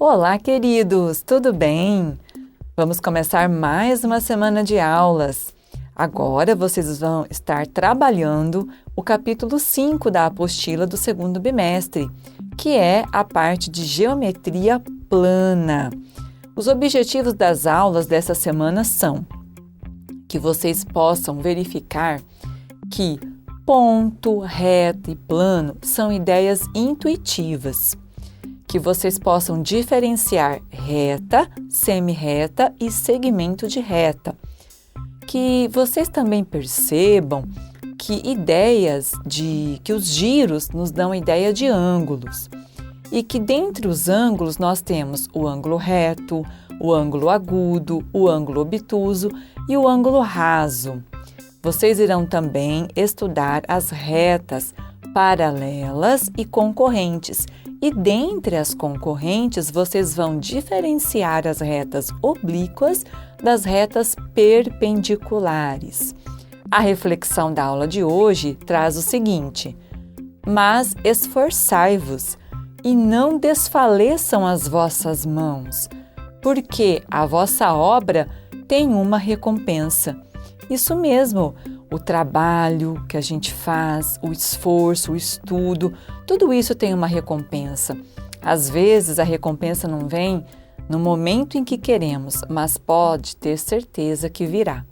Olá, queridos! Tudo bem? Vamos começar mais uma semana de aulas. Agora vocês vão estar trabalhando o capítulo 5 da apostila do segundo bimestre, que é a parte de geometria plana. Os objetivos das aulas dessa semana são que vocês possam verificar que ponto, reta e plano são ideias intuitivas, que vocês possam diferenciar reta, semi-reta e segmento de reta, que vocês também percebam que os giros nos dão ideia de ângulos e que dentre os ângulos nós temos o ângulo reto, o ângulo agudo, o ângulo obtuso e o ângulo raso. Vocês irão também estudar as retas paralelas e concorrentes. E dentre as concorrentes, vocês vão diferenciar as retas oblíquas das retas perpendiculares. A reflexão da aula de hoje traz o seguinte: mas esforçai-vos e não desfaleçam as vossas mãos, porque a vossa obra tem uma recompensa. Isso mesmo, o trabalho que a gente faz, o esforço, o estudo, tudo isso tem uma recompensa. Às vezes a recompensa não vem no momento em que queremos, mas pode ter certeza que virá.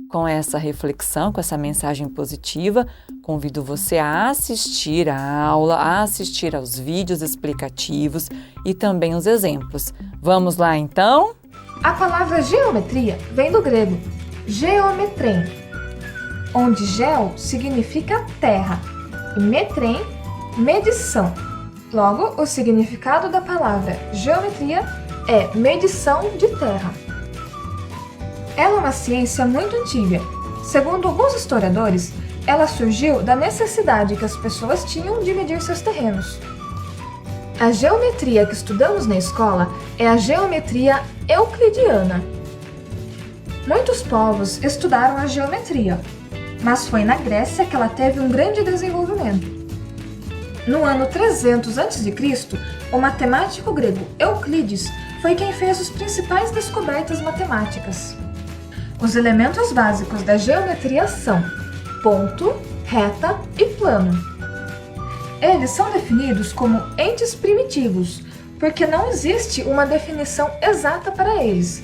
Com essa reflexão, com essa mensagem positiva, convido você a assistir à aula, a assistir aos vídeos explicativos e também os exemplos. Vamos lá então? A palavra geometria vem do grego geometrem, onde geo significa terra e metrem, medição. Logo, o significado da palavra geometria é medição de terra. Ela é uma ciência muito antiga. Segundo alguns historiadores, ela surgiu da necessidade que as pessoas tinham de medir seus terrenos. A geometria que estudamos na escola é a geometria euclidiana. Muitos povos estudaram a geometria, mas foi na Grécia que ela teve um grande desenvolvimento. No ano 300 a.C., o matemático grego Euclides foi quem fez as principais descobertas matemáticas. Os elementos básicos da geometria são ponto, reta e plano. Eles são definidos como entes primitivos, porque não existe uma definição exata para eles.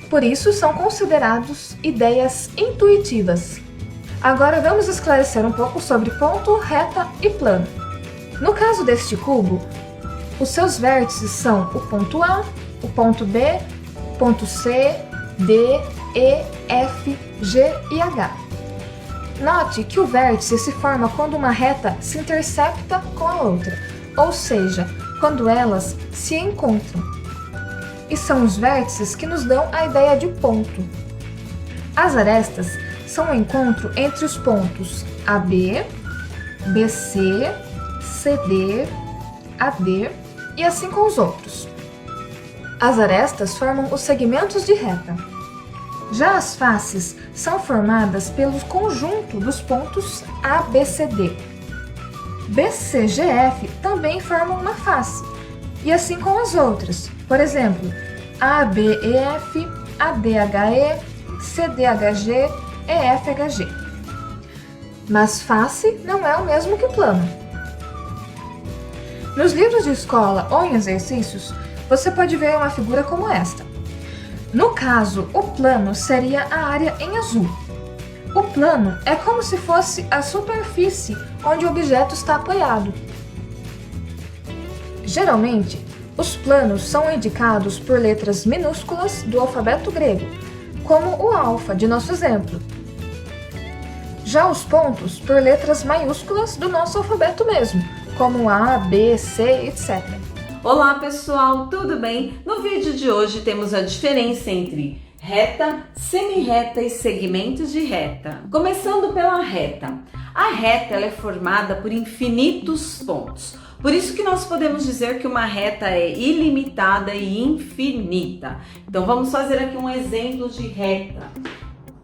Por isso, são considerados ideias intuitivas. Agora vamos esclarecer um pouco sobre ponto, reta e plano. No caso deste cubo, os seus vértices são o ponto A, o ponto B, ponto C, D, E, F, G e H. Note que o vértice se forma quando uma reta se intersecta com a outra, ou seja, quando elas se encontram. E são os vértices que nos dão a ideia de ponto. As arestas são o encontro entre os pontos AB, BC, CD, AD e assim com os outros. As arestas formam os segmentos de reta. Já as faces são formadas pelo conjunto dos pontos ABCD. BCGF também formam uma face, e assim com as outras. Por exemplo, ABEF, ADHE, CDHG, EFHG. Mas face não é o mesmo que plano. Nos livros de escola ou em exercícios, você pode ver uma figura como esta. No caso, o plano seria a área em azul. O plano é como se fosse a superfície onde o objeto está apoiado. Geralmente, os planos são indicados por letras minúsculas do alfabeto grego, como o alfa de nosso exemplo. Já os pontos por letras maiúsculas do nosso alfabeto mesmo, como A, B, C, etc. Olá pessoal, tudo bem? No vídeo de hoje temos a diferença entre reta, semi-reta e segmentos de reta. Começando pela reta. A reta ela é formada por infinitos pontos. Por isso que nós podemos dizer que uma reta é ilimitada e infinita. Então vamos fazer aqui um exemplo de reta.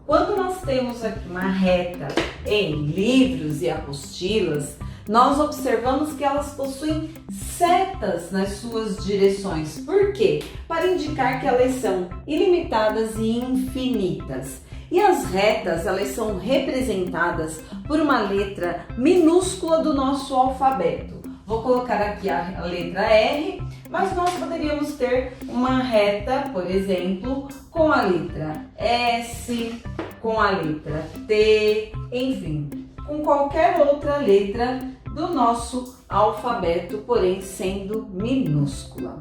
Quando nós temos aqui uma reta em livros e apostilas, nós observamos que elas possuem setas nas suas direções. Por quê? Para indicar que elas são ilimitadas e infinitas. E as retas, elas são representadas por uma letra minúscula do nosso alfabeto. Vou colocar aqui a letra R, mas nós poderíamos ter uma reta, por exemplo, com a letra S, com a letra T, enfim, com qualquer outra letra do nosso alfabeto, porém sendo minúscula.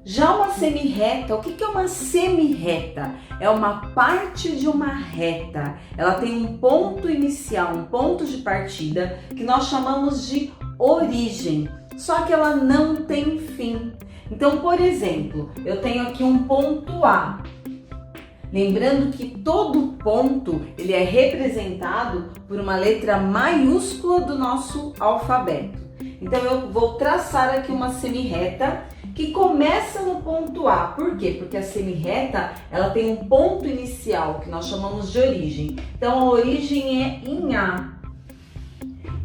Já uma semirreta, o que é uma semirreta? É uma parte de uma reta. Ela tem um ponto inicial, um ponto de partida, que nós chamamos de origem, só que ela não tem fim. Então, por exemplo, eu tenho aqui um ponto A. Lembrando que todo ponto ele é representado por uma letra maiúscula do nosso alfabeto. Então, eu vou traçar aqui uma semirreta que começa no ponto A. Por quê? Porque a semirreta ela tem um ponto inicial que nós chamamos de origem. Então, a origem é em A.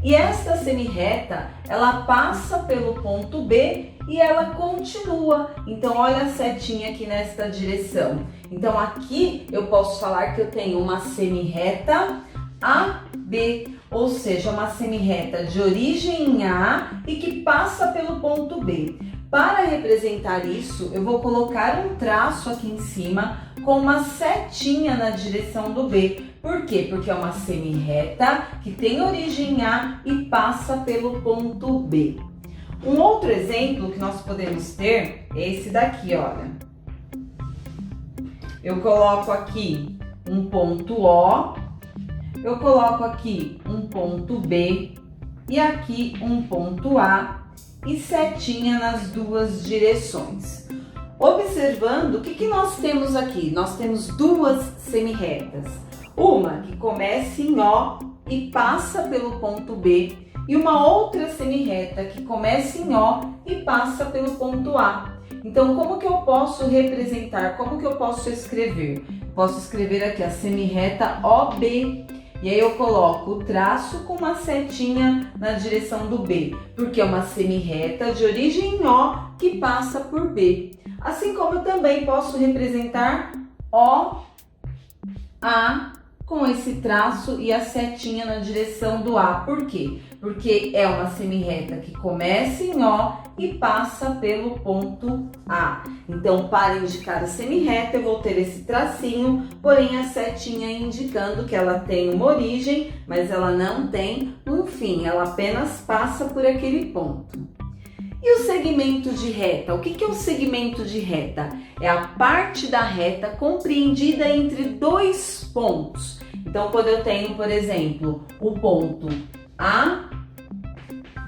E esta semirreta, ela passa pelo ponto B e ela continua. Então, olha a setinha aqui nesta direção. Então, aqui eu posso falar que eu tenho uma semirreta AB, ou seja, uma semirreta de origem em A e que passa pelo ponto B. Para representar isso, eu vou colocar um traço aqui em cima com uma setinha na direção do B. Por quê? Porque é uma semirreta que tem origem em A e passa pelo ponto B. Um outro exemplo que nós podemos ter é esse daqui, olha. Eu coloco aqui um ponto O, eu coloco aqui um ponto B e aqui um ponto A e setinha nas duas direções. Observando, o que nós temos aqui? Nós temos duas semirretas. Uma que começa em O e passa pelo ponto B e uma outra semirreta que começa em O e passa pelo ponto A. Então, como que eu posso representar? Como que eu posso escrever? Posso escrever aqui a semirreta OB. E aí eu coloco o traço com uma setinha na direção do B, porque é uma semirreta de origem em O que passa por B. Assim como eu também posso representar OA com esse traço e a setinha na direção do A. Por quê? Porque é uma semirreta que começa em O e passa pelo ponto A. Então, para indicar a semirreta, eu vou ter esse tracinho, porém a setinha indicando que ela tem uma origem, mas ela não tem um fim, ela apenas passa por aquele ponto. E o segmento de reta? O que é o segmento de reta? É a parte da reta compreendida entre dois pontos. Então, quando eu tenho, por exemplo, o ponto A,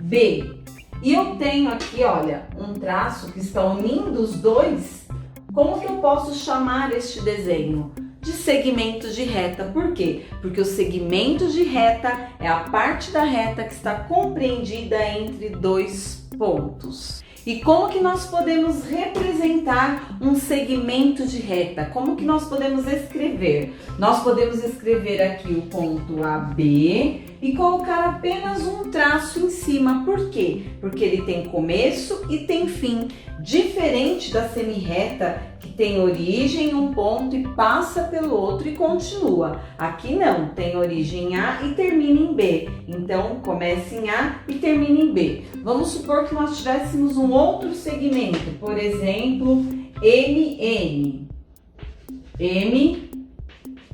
B, e eu tenho aqui, olha, um traço que está unindo os dois, como que eu posso chamar este desenho? De segmento de reta. Por quê? Porque o segmento de reta é a parte da reta que está compreendida entre dois pontos. E como que nós podemos representar um segmento de reta? Como que nós podemos escrever? Nós podemos escrever aqui o ponto AB e colocar apenas um traço em cima. Por quê? Porque ele tem começo e tem fim, diferente da semirreta que tem origem em um ponto e passa pelo outro e continua. Aqui não, tem origem em A e termina em B. Então, começa em A e termina em B. Vamos supor que nós tivéssemos um outro segmento, por exemplo, MN. M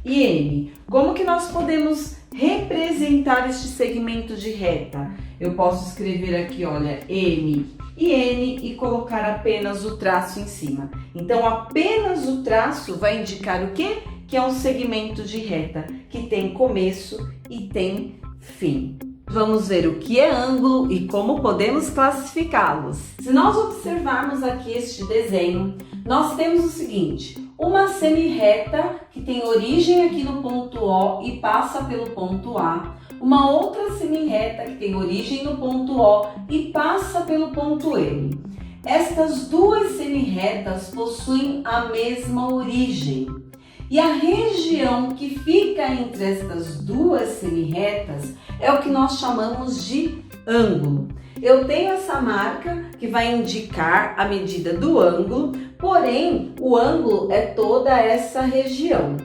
e N. Como que nós podemos representar este segmento de reta? Eu posso escrever aqui, olha, M e N e colocar apenas o traço em cima. Então, apenas o traço vai indicar o quê? Que é um segmento de reta, que tem começo e tem fim. Vamos ver o que é ângulo e como podemos classificá-los. Se nós observarmos aqui este desenho, nós temos o seguinte: uma semirreta que tem origem aqui no ponto O e passa pelo ponto A. Uma outra semirreta que tem origem no ponto O e passa pelo ponto M. Estas duas semirretas possuem a mesma origem. E a região que fica entre estas duas semirretas é o que nós chamamos de ângulo. Eu tenho essa marca que vai indicar a medida do ângulo, porém o ângulo é toda essa região.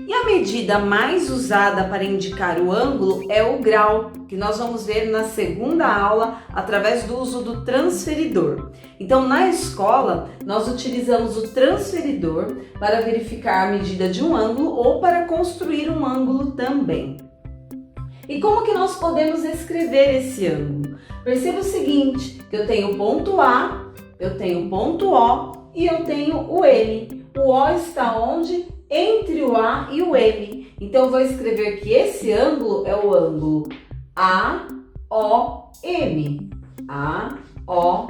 E a medida mais usada para indicar o ângulo é o grau, que nós vamos ver na segunda aula através do uso do transferidor. Então, na escola, nós utilizamos o transferidor para verificar a medida de um ângulo ou para construir um ângulo também. E como que nós podemos escrever esse ângulo? Perceba o seguinte, que eu tenho o ponto A, eu tenho o ponto O e eu tenho o M. O O está onde? Entre o A e o M. Então, eu vou escrever que esse ângulo é o ângulo AOM. AOM.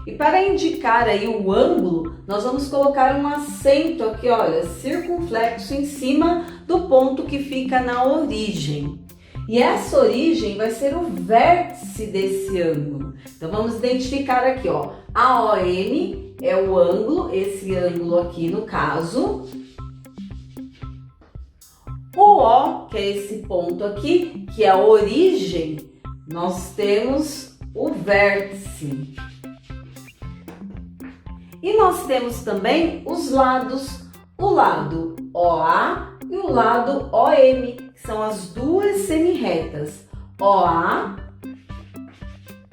E para indicar aí o ângulo, nós vamos colocar um acento aqui, olha, circunflexo em cima do ponto que fica na origem. E essa origem vai ser o vértice desse ângulo. Então, vamos identificar aqui, ó, AOM é o ângulo, esse ângulo aqui no caso. O O, que é esse ponto aqui, que é a origem, nós temos o vértice. E nós temos também os lados, o lado OA e o lado OM, que são as duas semirretas. OA,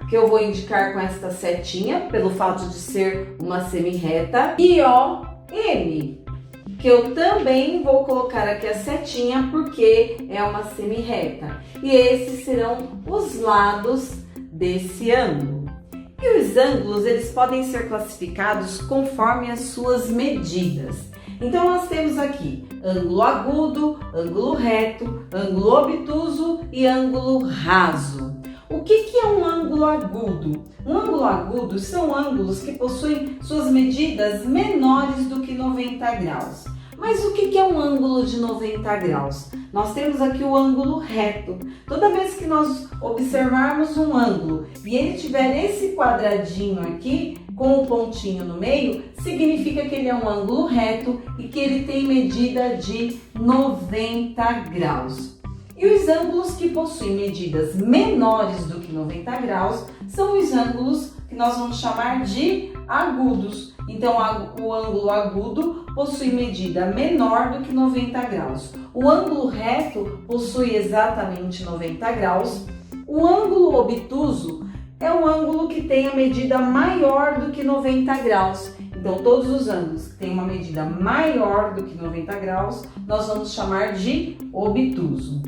que eu vou indicar com esta setinha, pelo fato de ser uma semirreta, e OM, que eu também vou colocar aqui a setinha porque é uma semirreta. E esses serão os lados desse ângulo. E os ângulos, eles podem ser classificados conforme as suas medidas. Então, nós temos aqui ângulo agudo, ângulo reto, ângulo obtuso e ângulo raso. O que é um ângulo agudo? Um ângulo agudo são ângulos que possuem suas medidas menores do que 90 graus. Mas o que é um ângulo de 90 graus? Nós temos aqui o ângulo reto. Toda vez que nós observarmos um ângulo e ele tiver esse quadradinho aqui, com o pontinho no meio, significa que ele é um ângulo reto e que ele tem medida de 90 graus. E os ângulos que possuem medidas menores do que 90 graus são os ângulos que nós vamos chamar de agudos. Então, o ângulo agudo possui medida menor do que 90 graus. O ângulo reto possui exatamente 90 graus. O ângulo obtuso é um ângulo que tem a medida maior do que 90 graus. Então, todos os ângulos que têm uma medida maior do que 90 graus, nós vamos chamar de obtuso.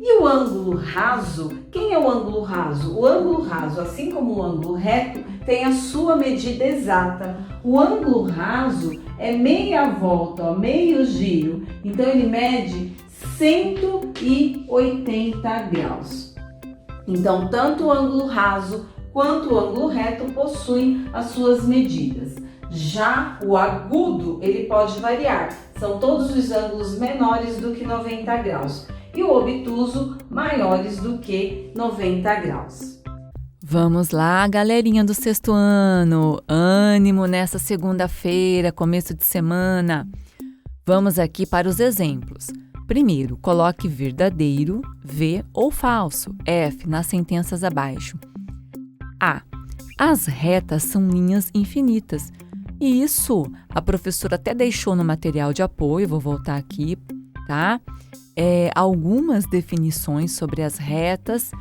E o ângulo raso, quem é o ângulo raso? O ângulo raso, assim como o ângulo reto, tem a sua medida exata. O ângulo raso é meia volta, ó, meio giro. Então, ele mede 180 graus. Então, tanto o ângulo raso quanto o ângulo reto possuem as suas medidas. Já o agudo, ele pode variar. São todos os ângulos menores do que 90 graus. E o obtuso maiores do que 90 graus. Vamos lá, galerinha do sexto ano! Ânimo nessa segunda-feira, começo de semana! Vamos aqui para os exemplos. Primeiro, coloque verdadeiro, V ou falso, F, nas sentenças abaixo. A. As retas são linhas infinitas. E isso a professora até deixou no material de apoio, vou voltar aqui, tá? Algumas definições sobre as retas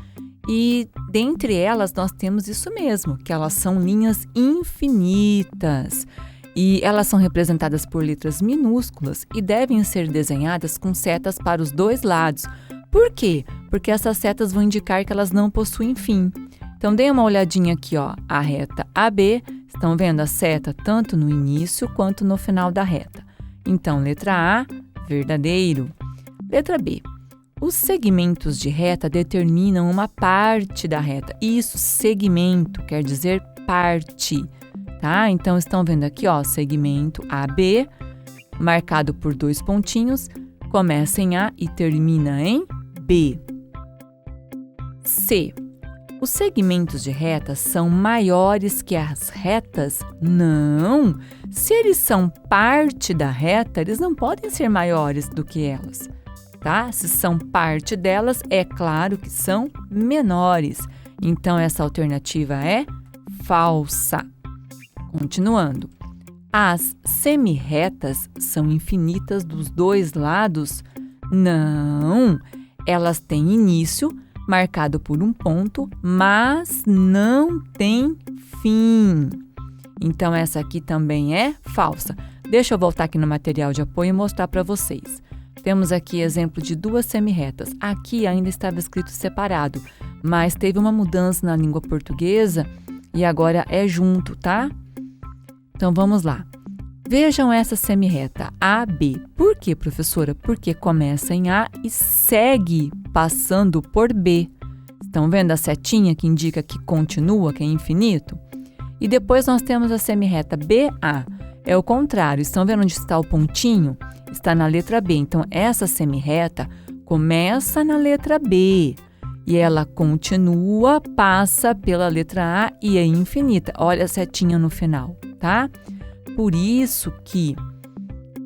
e dentre elas nós temos isso mesmo, que elas são linhas infinitas e elas são representadas por letras minúsculas e devem ser desenhadas com setas para os dois lados. Por quê? Porque essas setas vão indicar que elas não possuem fim. Então, dê uma olhadinha aqui, ó, a reta AB, estão vendo a seta tanto no início quanto no final da reta. Então, letra A, verdadeiro. Letra B. Os segmentos de reta determinam uma parte da reta. Isso, segmento, quer dizer parte, tá? Então, estão vendo aqui, ó, segmento AB, marcado por dois pontinhos, começa em A e termina em B. C. Os segmentos de retas são maiores que as retas? Não! Se eles são parte da reta, eles não podem ser maiores do que elas, tá? Se são parte delas, é claro que são menores. Então, essa alternativa é falsa. Continuando. As semirretas são infinitas dos dois lados? Não! Elas têm início, marcado por um ponto, mas não tem fim. Então, essa aqui também é falsa. Deixa eu voltar aqui no material de apoio e mostrar para vocês. Temos aqui exemplo de duas semirretas. Aqui ainda estava escrito separado, mas teve uma mudança na língua portuguesa e agora é junto, tá? Então, vamos lá. Vejam essa semirreta AB. Por quê, professora? Porque começa em A e segue passando por B. Estão vendo a setinha que indica que continua, que é infinito? E depois nós temos a semirreta BA. É o contrário. Estão vendo onde está o pontinho? Está na letra B. Então, essa semirreta começa na letra B. E ela continua, passa pela letra A e é infinita. Olha a setinha no final, tá? Por isso que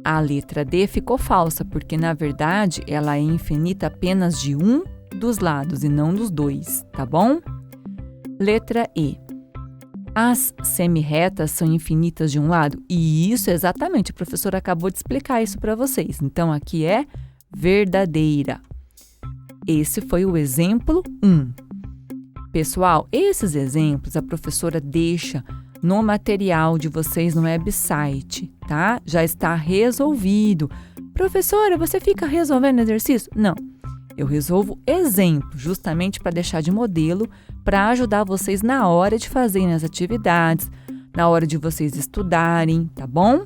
a letra D ficou falsa, porque, na verdade, ela é infinita apenas de um dos lados e não dos dois, tá bom? Letra E. As semirretas são infinitas de um lado? E isso, exatamente, a professora acabou de explicar isso para vocês. Então, aqui é verdadeira. Esse foi o exemplo 1. Pessoal, esses exemplos a professora deixa no material de vocês no website, tá? Já está resolvido. Professora, você fica resolvendo exercício? Não, eu resolvo exemplo, justamente para deixar de modelo, para ajudar vocês na hora de fazerem as atividades, na hora de vocês estudarem, tá bom?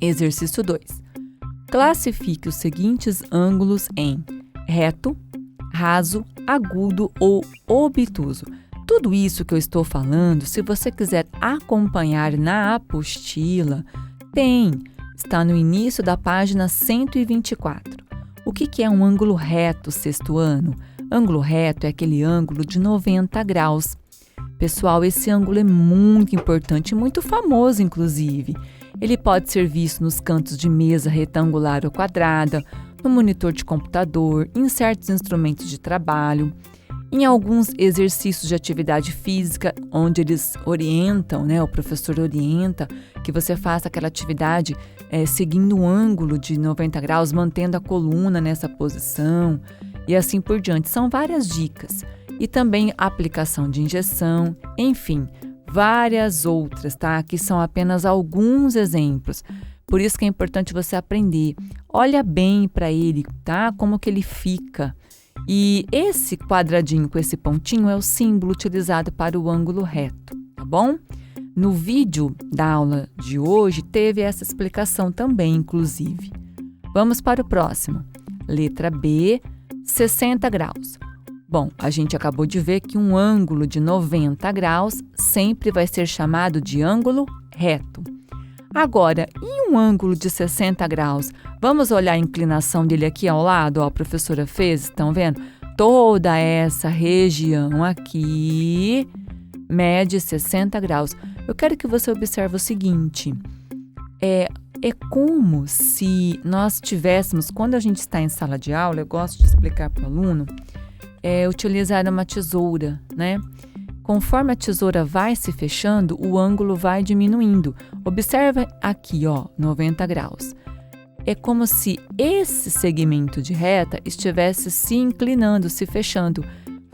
Exercício 2. Classifique os seguintes ângulos em reto, raso, agudo ou obtuso. Tudo isso que eu estou falando, se você quiser acompanhar na apostila, está no início da página 124. O que é um ângulo reto, sexto ano? Ângulo reto é aquele ângulo de 90 graus. Pessoal, esse ângulo é muito importante e muito famoso, inclusive. Ele pode ser visto nos cantos de mesa retangular ou quadrada, no monitor de computador, em certos instrumentos de trabalho, em alguns exercícios de atividade física, onde eles orientam, né, o professor orienta que você faça aquela atividade seguindo um ângulo de 90 graus, mantendo a coluna nessa posição e assim por diante. São várias dicas. E também aplicação de injeção, enfim, várias outras, tá? Aqui são apenas alguns exemplos. Por isso que é importante você aprender. Olha bem para ele, tá? Como que ele fica. E esse quadradinho com esse pontinho é o símbolo utilizado para o ângulo reto, tá bom? No vídeo da aula de hoje teve essa explicação também, inclusive. Vamos para o próximo. Letra B, 60 graus. Bom, a gente acabou de ver que um ângulo de 90 graus sempre vai ser chamado de ângulo reto. Agora, e um ângulo de 60 graus? Vamos olhar a inclinação dele aqui ao lado, ó, a professora fez, estão vendo? Toda essa região aqui mede 60 graus. Eu quero que você observe o seguinte, é como se nós tivéssemos, quando a gente está em sala de aula, eu gosto de explicar para o aluno, utilizar uma tesoura, né? Conforme a tesoura vai se fechando, o ângulo vai diminuindo. Observa aqui, ó, 90 graus. É como se esse segmento de reta estivesse se inclinando, se fechando.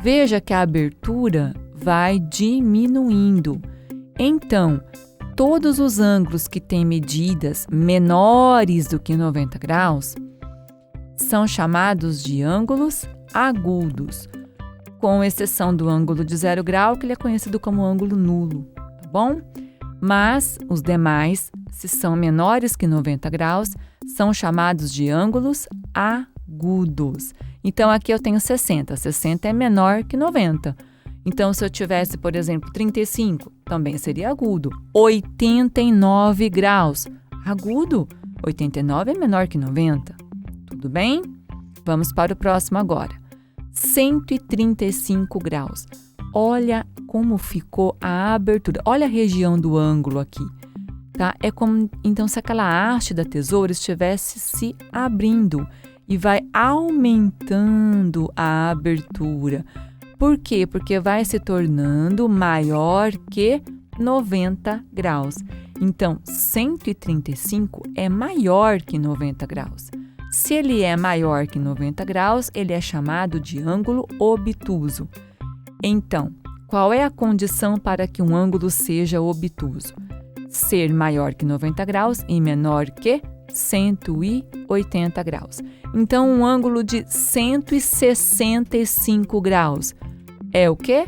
Veja que a abertura vai diminuindo. Então, todos os ângulos que têm medidas menores do que 90 graus são chamados de ângulos agudos, com exceção do ângulo de 0 grau, que ele é conhecido como ângulo nulo, tá bom? Mas os demais, se são menores que 90 graus, são chamados de ângulos agudos. Então, aqui eu tenho 60. 60 é menor que 90. Então, se eu tivesse, por exemplo, 35, também seria agudo. 89 graus, agudo. 89 é menor que 90. Tudo bem? Vamos para o próximo agora. 135 graus. Olha como ficou a abertura. Olha a região do ângulo aqui, tá? É como, então, se aquela haste da tesoura estivesse se abrindo e vai aumentando a abertura. Por quê? Porque vai se tornando maior que 90 graus. Então, 135 é maior que 90 graus. Se ele é maior que 90 graus, ele é chamado de ângulo obtuso. Então, qual é a condição para que um ângulo seja obtuso? Ser maior que 90 graus e menor que 180 graus. Então, um ângulo de 165 graus é o quê?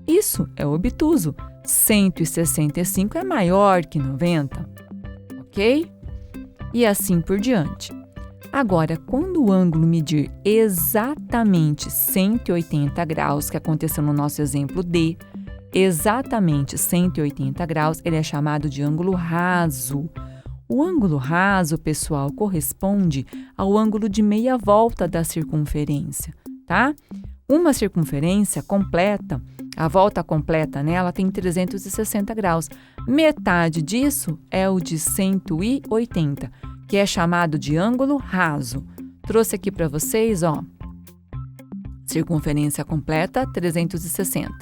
Isso, é obtuso. 165 é maior que 90, ok? E assim por diante. Agora, quando o ângulo medir exatamente 180 graus, que aconteceu no nosso exemplo D, exatamente 180 graus, ele é chamado de ângulo raso. O ângulo raso, pessoal, corresponde ao ângulo de meia volta da circunferência, tá? Uma circunferência completa, a volta completa nela tem 360 graus. Metade disso é o de 180, que é chamado de ângulo raso. Trouxe aqui para vocês, ó, circunferência completa, 360.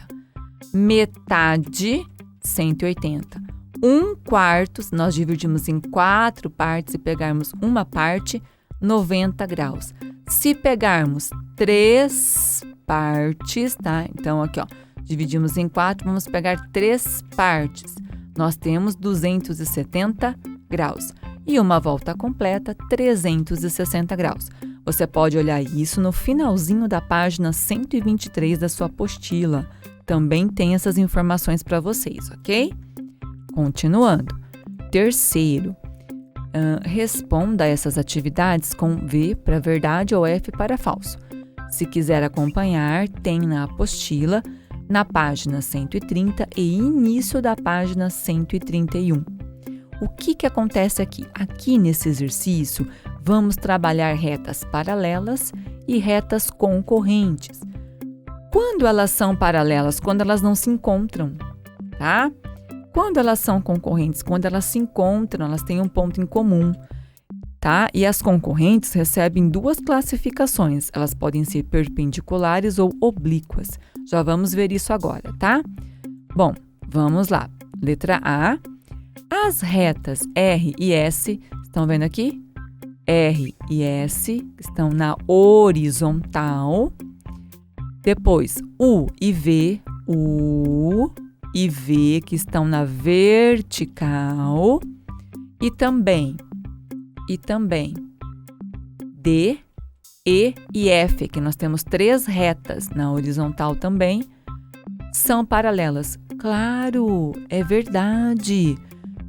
Metade, 180. 1/4, nós dividimos em 4 partes e pegarmos uma parte, 90 graus. Se pegarmos 3 partes, tá? Então, aqui, ó, dividimos em 4, vamos pegar 3 partes. Nós temos 270 graus. E uma volta completa, 360 graus. Você pode olhar isso no finalzinho da página 123 da sua apostila. Também tem essas informações para vocês, ok? Continuando. Terceiro, responda a essas atividades com V para verdade ou F para falso. Se quiser acompanhar, tem na apostila, na página 130 e início da página 131. O que acontece aqui? Aqui nesse exercício, vamos trabalhar retas paralelas e retas concorrentes. Quando elas são paralelas? Quando elas não se encontram, tá? Quando elas são concorrentes? Quando elas se encontram, elas têm um ponto em comum, tá? E as concorrentes recebem 2 classificações. Elas podem ser perpendiculares ou oblíquas. Já vamos ver isso agora, tá? Bom, vamos lá. Letra A. As retas R e S, estão vendo aqui? R e S estão na horizontal. Depois, U e V que estão na vertical. E também D, E e F, que nós temos 3 retas na horizontal também, são paralelas. Claro, é verdade.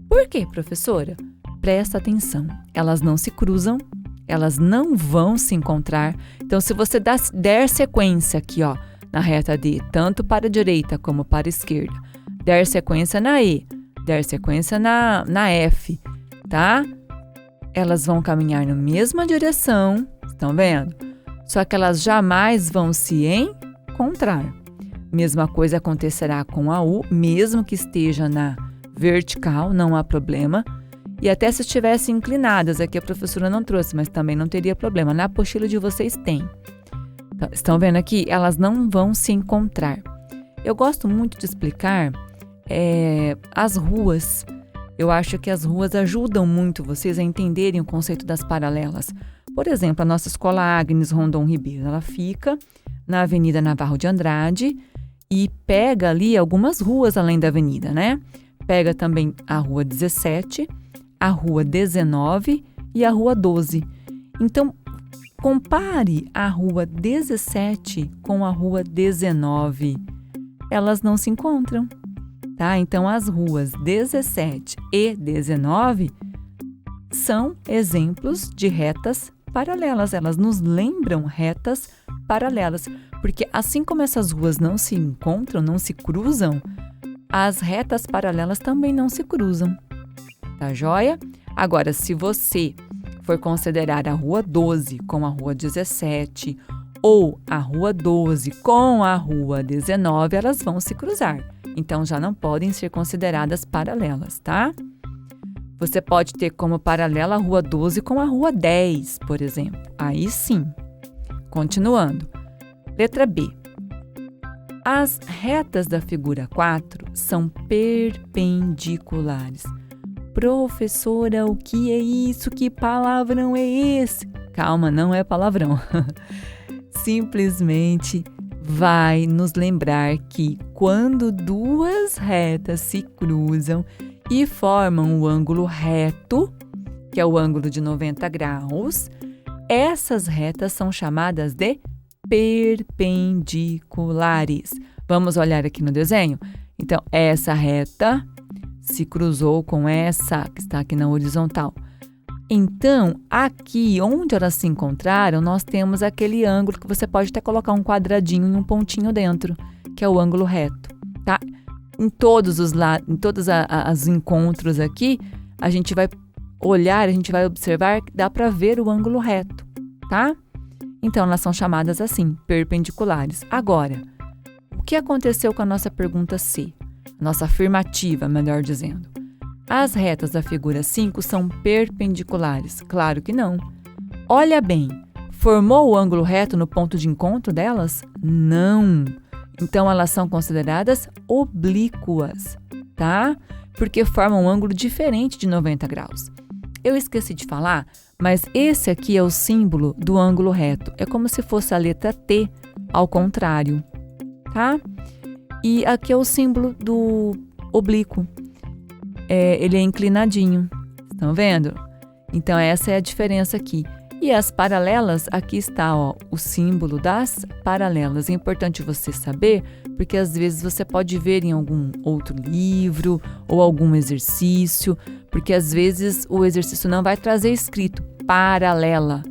Por quê, professora? Presta atenção, elas não se cruzam, elas não vão se encontrar. Então, se você der sequência aqui, ó, na reta D, tanto para a direita como para a esquerda, der sequência na E, der sequência na F, tá? Elas vão caminhar na mesma direção, estão vendo? Só que elas jamais vão se encontrar. Mesma coisa acontecerá com a U, mesmo que esteja na vertical, não há problema. E até se estivessem inclinadas, aqui a professora não trouxe, mas também não teria problema. Na apostila de vocês tem. Então, estão vendo aqui? Elas não vão se encontrar. Eu gosto muito de explicar as ruas. Eu acho que as ruas ajudam muito vocês a entenderem o conceito das paralelas. Por exemplo, a nossa escola Agnes Rondon Ribeiro, ela fica na Avenida Navarro de Andrade e pega ali algumas ruas além da avenida, né? Pega também a Rua 17, a Rua 19 e a Rua 12. Então, compare a Rua 17 com a Rua 19. Elas não se encontram, tá? Então, as ruas 17 e 19 são exemplos de retas paralelas. Elas nos lembram retas paralelas, porque assim como essas ruas não se encontram, não se cruzam, as retas paralelas também não se cruzam, tá joia? Agora, se você for considerar a Rua 12 com a Rua 17 ou a rua 12 com a rua 19, elas vão se cruzar. Então, já não podem ser consideradas paralelas, tá? Você pode ter como paralela a rua 12 com a rua 10, por exemplo. Aí sim. Continuando. Letra B. As retas da figura 4 são perpendiculares. Professora, o que é isso? Que palavrão é esse? Calma, não é palavrão. Simplesmente vai nos lembrar que quando duas retas se cruzam e formam o ângulo reto, que é o ângulo de 90 graus, essas retas são chamadas de perpendiculares. Vamos olhar aqui no desenho? Então, essa reta se cruzou com essa que está aqui na horizontal. Então, aqui onde elas se encontraram, nós temos aquele ângulo que você pode até colocar um quadradinho e um pontinho dentro, que é o ângulo reto, tá? Em todos os encontros aqui, a gente vai olhar, a gente vai observar que dá para ver o ângulo reto, tá? Então, elas são chamadas assim, perpendiculares. Agora, o que aconteceu com a nossa pergunta C? Nossa afirmativa, melhor dizendo. As retas da figura 5 são perpendiculares? Claro que não. Olha bem, formou o ângulo reto no ponto de encontro delas? Não. Então, elas são consideradas oblíquas, tá? Porque formam um ângulo diferente de 90 graus. Eu esqueci de falar, mas esse aqui é o símbolo do ângulo reto. É como se fosse a letra T ao contrário, tá? E aqui é o símbolo do oblíquo. Ele é inclinadinho, estão vendo? Então, essa é a diferença aqui. E as paralelas, aqui está, ó, o símbolo das paralelas. É importante você saber, porque às vezes você pode ver em algum outro livro ou algum exercício, porque às vezes o exercício não vai trazer escrito paralela,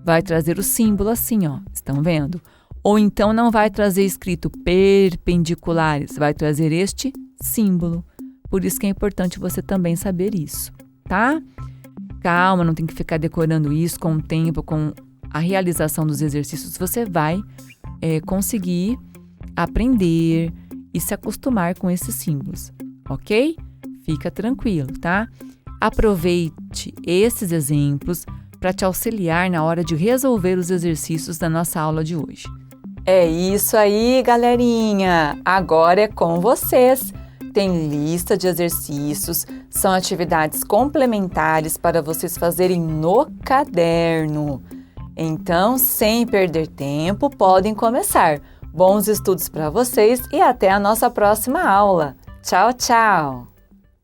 vai trazer o símbolo assim, ó, estão vendo? Ou então não vai trazer escrito perpendiculares, vai trazer este símbolo. Por isso que é importante você também saber isso, tá? Calma, não tem que ficar decorando isso com o tempo, com a realização dos exercícios. Você vai conseguir aprender e se acostumar com esses símbolos, ok? Fica tranquilo, tá? Aproveite esses exemplos para te auxiliar na hora de resolver os exercícios da nossa aula de hoje. É isso aí, galerinha! Agora é com vocês! Tem lista de exercícios, são atividades complementares para vocês fazerem no caderno. Então, sem perder tempo, podem começar. Bons estudos para vocês e até a nossa próxima aula. Tchau, tchau!